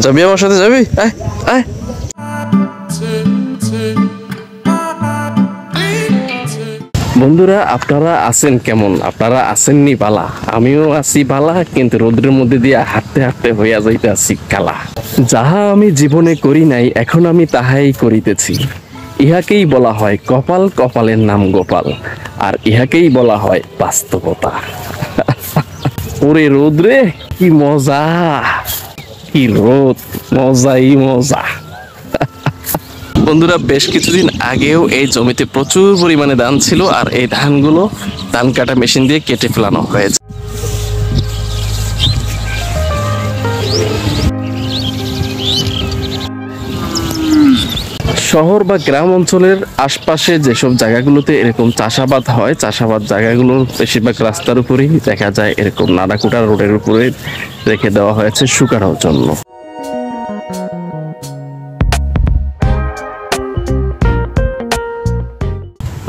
যাবি আমার সাথে, যাবি? আয় আয়। বন্ধুরা আপনারা আছেন কেমন? আপনারা আসেননি পালা, আমিও আছি পালা, কিন্তু রোদ্রের মধ্যে দিয়ে হাঁটতে হাঁটতে হইয়া যাইতে আছি কালা। যাহা আমি জীবনে করি নাই এখন আমি তাহাই করিতেছি, ইহাকেই বলা হয় কপাল, কপালের নাম গোপাল, আর ইহাকেই বলা হয় বাস্তবতা। ওরে রোদ্রে কি মজা, কি রোদ, মজাই মজা। বন্ধুরা বেশ কিছুদিন আগেও এই জমিতে প্রচুর পরিমাণে ধান ছিল, আর এই ধানগুলো ধান কাটা মেশিন দিয়ে কেটে ফেলানো হয়েছে। শহর বা গ্রাম অঞ্চলের আশপাশে যেসব জায়গাগুলোতে এরকম চাষাবাদ হয়, চাষাবাদ জায়গাগুলো বেশিরভাগ রাস্তার উপরেই দেখা যায় এরকম নাড়াকুটা রোডের উপরে রেখে দেওয়া হয়েছে শুকানোর জন্য।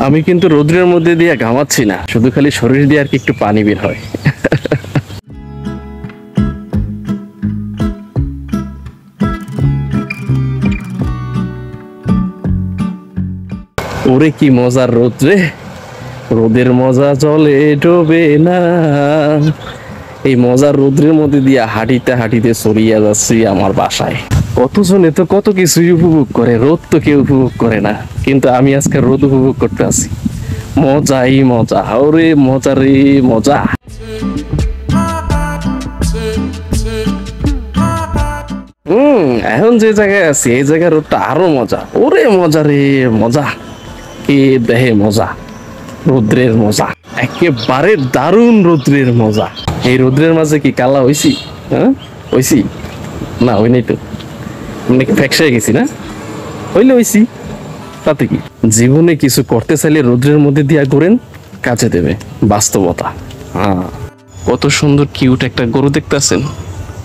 আমি কিন্তু রোদ্রের মধ্যে দিয়ে ঘামাচ্ছি না, শুধু খালি শরীর দিয়ে আর কি একটু পানি বের হয়। ওরে কি মজার রোদ রে, রোদের মজা জলে ডোবে না। এই মজার রোদ্রের মধ্যে দিয়ে হাঁটিতে হাঁটিতে সরিয়া যাচ্ছি আমার বাসায়। কতজনে তো কত কিছুই উপভোগ করে, রোদ তো কেউ উপভোগ করে না, কিন্তু আমি আজকে রোদ উপভোগ করতে আছি। মজাই মজা, ওরে মজা রে মজা। এখন যে জায়গায় আছি এই জায়গার রোদটা আরো মজা, ওরে মজা রে মজা। কে দেহে মজা, রৌদ্রের মজা, একেবারে দারুণ রৌদ্রের মজা। এই রৌদ্রের মাঝে কি কালা হইছি? হ্যাঁ হইছি না, হই নাই তো, ফ্যাকসায় গেছি না, হইলে হইছি, তাতে কি। জীবনে কিছু করতে চাইলে রৌদ্রের মধ্যে দিয়া করেন, কাজে দেবে, বাস্তবতা। হ্যাঁ, কত সুন্দর কিউট একটা গরু দেখতেছেন,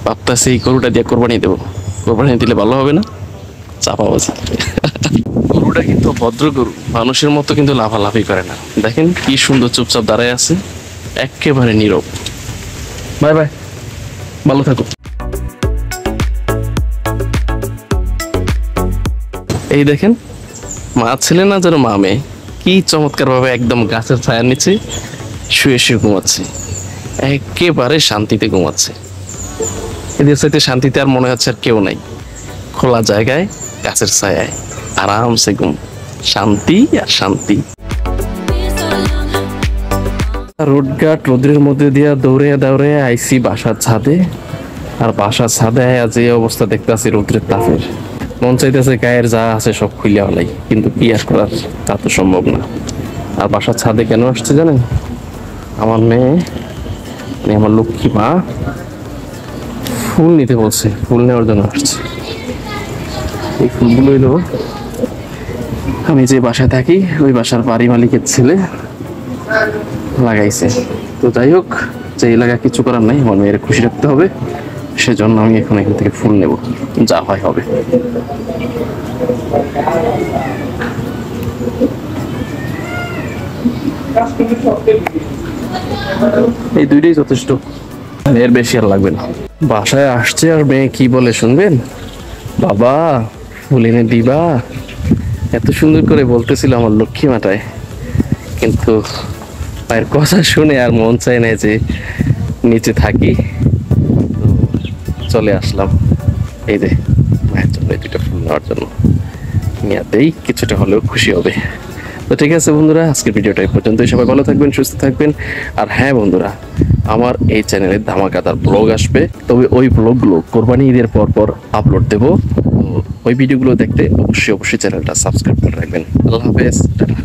ভাবতেছি এই গরুটা দিয়ে কোরবানি দেবো। কোরবানি দিলে ভালো হবে না? চাপাবাজি। গরুটা কিন্তু ভদ্র গরু, মানুষের মতো কিন্তু লাফালাফি করে না। দেখেন কি সুন্দর চুপচাপ দাঁড়ায় আছে, একেবারে নীরব। বাই বাই, ভালো থাকো। এই দেখেন মা ছেলে না যেন মা মেয়ে, কি চমৎকার ভাবে একদম গাছের ছায়ার নিচে শুয়ে শুয়ে ঘুমাচ্ছে, একেবারে শান্তিতে ঘুমাচ্ছে। এদের সাথে শান্তিতে আর মনে হচ্ছে আর কেউ নাই। খোলা জায়গায় গাছের ছায়ায় আরামসে ঘুম, শান্তি আর শান্তি। রোডঘাট রোদ্রের মধ্যে দিয়া দৌড়ে দৌড়ে আইসি বাসার ছাদে, আর বাসার ছাদে যে অবস্থা দেখতেছি রোদ্রের তাপের, মন চাইতেছে গায়ের যা আছে সব খুলে হলাই, কিন্তু কি আর করার, তা তো সম্ভব না। আর বাসার ছাদে কেন আসছে জানেন? আমার মেয়ে, আমার লক্ষ্মী মা ফুল নিতে বলছে, ফুল নেওয়ার জন্য আসছে। এই ফুলগুলো এলো আমি যে বাসায় থাকি ওই বাসার বাড়ি মালিকের ছেলে লাগাইছে। তো যাই হোক, যে এলাকা কিছু করার নাই, আমার মেয়ের খুশি রাখতে হবে, সেজন্য আমি এখন এখান থেকে ফুল নেব, যা হয় হবে। এই দুইটাই যথেষ্ট, এর বেশি আর লাগবে না। বাসায় আসছে আর মেয়ে কি বলে শুনবেন? বাবা ফুল এনে দিবা, এত সুন্দর করে বলতেছিল আমার লক্ষ্মী মাটায়, কিন্তু মায়ের কথা শুনে আর মন চায় না যে নিচে থাকি, চলে আসলাম এই যে মায়ের জন্য দুইটা ফুল নেওয়ার জন্য। মেয়াতেই কিছুটা হলেও খুশি হবে। তো ঠিক আছে বন্ধুরা, আজকের ভিডিওটা এই পর্যন্তই। সবাই ভালো থাকবেন, সুস্থ থাকবেন। আর হ্যাঁ বন্ধুরা, আমার এই চ্যানেলে ধামাকাদার ব্লগ আসবে, তবে ওই ব্লগগুলো কোরবানি ঈদের পর পর আপলোড দেবো। ওই ভিডিওগুলো দেখতে অবশ্যই চ্যানেলটা সাবস্ক্রাইব করে রাখবেন। আল্লাহ হাফেজ, টাটা।